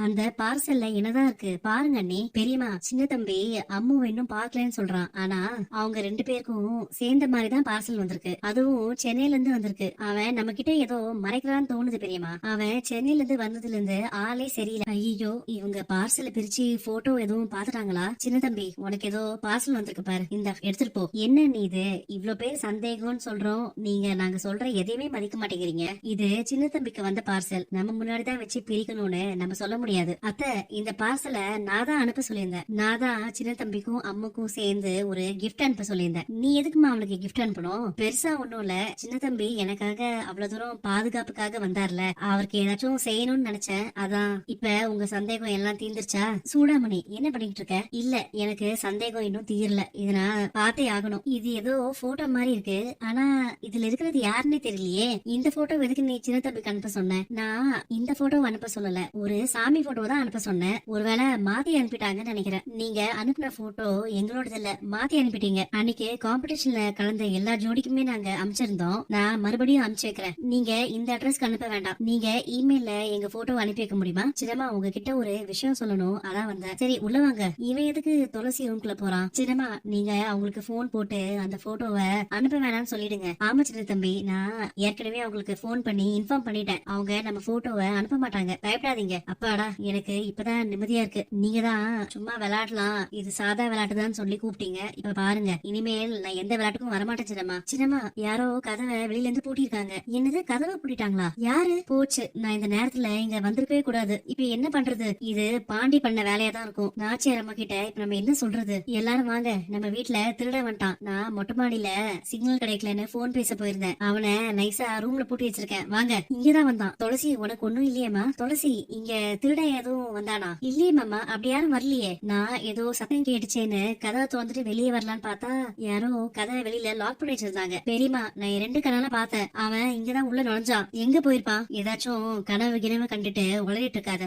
அந்த பார்சல்ல என்னதான் இருக்கு பாருங்க அண்ணி. பெரியம்மா சின்ன தம்பி அம்மு இன்னும் பாக்கலன்னு சொல்றான். ஆனா அவங்க ரெண்டு பேருக்கும் சேர்ந்த மாதிரிதான் பார்சல் வந்திருக்கு. அதுவும் சென்னையில இருந்து வந்திருக்கு. அவன் நம்ம கிட்ட ஏதோ மறைக்கிறான்னு தோணுது பெரியம்மா. அவன் சென்னையில இருந்து வந்ததுல இருந்து ஆளே சரியில்லை. ஐயோ, இவங்க பார்சலை பிரிச்சு போட்டோ எதுவும் பாத்துட்டாங்களா? சின்ன தம்பி உனக்கு ஏதோ பார்சல் வந்திருக்கு பாரு, இந்த எடுத்துட்டு போ. என்ன நீ இது இவ்ளோ பேர் சந்தேகம்னு சொல்றோம், நீங்க நாங்க சொல்ற எதையுமே மதிக்க மாட்டேங்கிறீங்க. இது சின்ன தம்பிக்கு வந்த பார்சல், நம்ம முன்னாடிதான் வச்சு பிரிக்கணும்னு நம்ம சொல்ல முடியாது. அத்தை, இந்த பார்சலை நான் தான் அனுப்ப சொல்லியிருந்தேன். நான் தான் சின்ன தம்பிக்கும் அம்முக்கும் சேர்ந்து ஒரு கிஃப்ட் அனுப்ப சொல்லியிருந்தேன். நீ எதுக்குமா அவனுக்கு கிஃப்ட் அனுப்பணும்? பெருசா ஒண்ணும் இல்ல, சின்ன தம்பி எனக்காக அவ்வளவு தூரம் பாதுகாப்புக்காக வந்தார்ல, அவருக்கு ஏதாச்சும் செய்யணும்னு நினைச்சேன். அதான். இப்ப உங்க சந்தேகம் எல்லாம் தீர்ந்துருச்சா? சூடாமணி என்ன பண்ணிட்டு இருக்க? இல்ல, எனக்கு சந்தேகம் இன்னும் தீரல. இத நான் பார்த்தே ஆகணும். இது ஏதோ போட்டோ மாதிரி இருக்கு, ஆனா இதுல இருக்கிறது யாருன்னே தெரியலையே. இந்த போட்டோ எதுக்கு நீ சின்ன தம்பிக்கு அனுப்ப சொன்ன? நான் இந்த போட்டோ அனுப்ப சொல்லல, ஒரு சாமி போட்டோ தான் அனுப்ப சொன்னேன். ஒருவேளை மாத்தி அனுப்பிட்டாங்கன்னு நினைக்கிறேன். நீங்க அனுப்பின போட்டோ எங்களோடது இல்ல, மாத்தி அனுப்பிட்டீங்க. அன்னைக்கு காம்படிஷன்ல கலந்த எல்லா ஜோடிக்குமே நாங்க அனுப்பிச்சிருந்தோம். நான் மறுபடியும் அனுப்பிச்சு வைக்கிறேன். நீங்க இந்த அட்ரஸ்க்கு அனுப்ப வேண்டாம். நீங்க இமெயில்ல எங்க போட்டோ அனுப்பி வைக்க முடியுமா? சின்னம்மா உங்ககிட்ட ஒரு விஷயம் சொல்லணும், அதான் வந்தேன். சரி உள்ள வாங்க. இவன் எதுக்கு துளசி ரூம்குள்ள போறான்? சின்னம்மா நீங்க அவங்களுக்கு போன் போட்டு அந்த போட்டோவை அனுப்ப வேணாம்னு சொல்லிடுங்க. ஆமா சின்ன தம்பி, நான் ஏற்கனவே அவங்களுக்கு போன் பண்ணி இன்ஃபார்ம் பண்ணிட்டேன். அவங்க நம்ம போட்டோவை அனுப்ப மாட்டாங்க, பயப்படாதீங்க. அப்பாடா, எனக்கு இப்பதான் நிம்மதியா இருக்கு. நீங்க தான் சும்மா விளையாடலாம், இது சாதா விளையாட்டுதான் சொல்லி கூப்பிட்டீங்க. இப்ப பாருங்க, இனிமேல் நான் எந்த விளையாட்டுக்கும் வரமாட்டேன். சின்னம்மா சின்னம்மா யாரோ கதவை வெளியில இருந்து பூட்டிருக்காங்க. என்னது, கதவை பூட்டிட்டாங்களா? யாரு? போச்சு, நான் இந்த நேரத்துல இங்க வந்திருக்கவே கூடாது. இப்ப என்ன பண்றது? இது பாண்டி பண்ண வேலையா தான் இருக்கும். நாச்சியார் அம்மா கிட்ட இப்ப நம்ம என்ன சொல்றது? எல்லாரும் வாங்க, நம்ம வீட்டுல திருட வந்துட்டான். நான் மொட்டை மாடியில சிக்னல் கிடைக்கலன்னு போன் பேச போயிருந்தேன். அவனை நைஸா ரூம்ல பூட்டி வச்சிருக்கேன். வாங்க. இங்கதான் வந்தான். துளசி உனக்கு ஒண்ணும் இல்லையேமா? துளசி, இங்க திருட எதுவும் வந்தானா? இல்லையே மாமா, அப்படி யாரும் வரலையே. நான் ஏதோ சத்தம் கேட்டுச்சேன்னு கதவை திறந்துட்டு வெளியே வரலான்னு பார்த்தா யாரோ கதவை வெளியில லாக் பண்ணி வச்சிருந்தாங்க. பெரியமா, நான் 2 கனால பார்த்தேன். அவன் இங்கதான் உள்ள நுழைஞ்சான். எங்க போயிருப்பான்? ஏதாச்சும் கனவு கிணவு கண்டுட்டு உளறிட்டு இருக்காத.